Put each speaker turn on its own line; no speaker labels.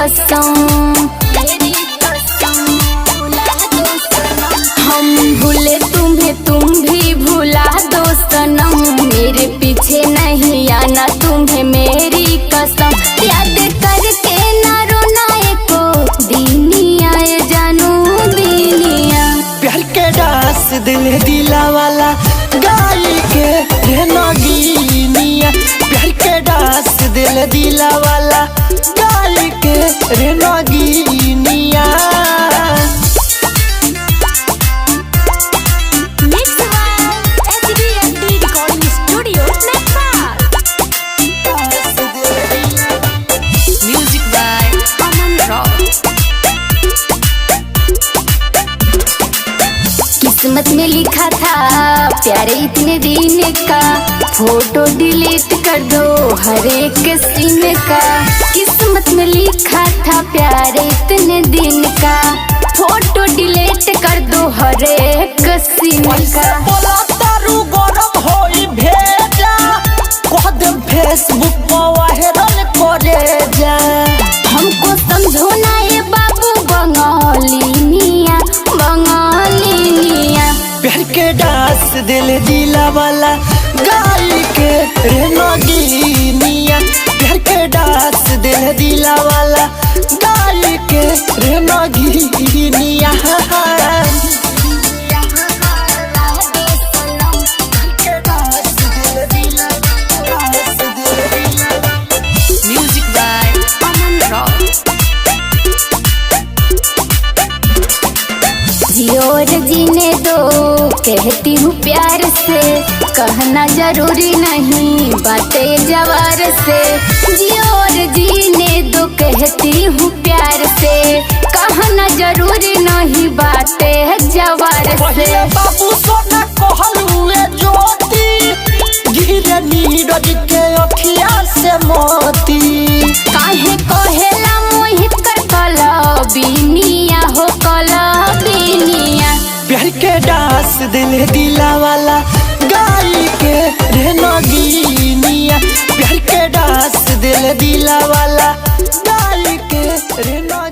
कसम। हम भूले तुम्हें तुम भी भुला दो सनम, मेरे पीछे नहीं आना तुम्हें मेरी कसम। याद करके ना रोना एको दीनिया ये जानू दीनिया।
प्यार के डांस दिल दिला वाला गाय के रहना गिनिया। प्यार के डांस दिल दिला वाला गाय के रहना गिनिया।
किस्मत में लिखा था प्यार इतने दिन का, फोटो डिलीट कर दो हर एक सीन का। किस्मत में लिखा था प्यार इतने दिन का, फोटो डिलीट कर दो हर एक सीन का।
बोला तारू गरम होई भेजा, कह दे फेसबुक पर वायरल करे जा।
हमको समझो ना ये बाबू बंगालिनिया बंगालिनिया।
प्यार के डांस दिल दिला वाला गाय के रहना गिनिया। प्यार के डांस दिल दिला वाला गाय के रहना गिनिया।
जियो और जीने दो कहती हूँ प्यार से, कहना जरूरी नहीं बातें जवार से। जियो और जीने दो कहती हूँ प्यार से, कहना जरूरी नहीं बातें जवार से।
बाबू सोना कहलुए ज्योति, गिरे नीरज के अखिया से मोती।
काहे कहेला मोहित कर कलबिनिया हो कलबिनिया।
प्यार के डांस दिल दिला वाला गाय के रहना गिनिया। प्यार के डांस दिल दिला वाला गाय के रहना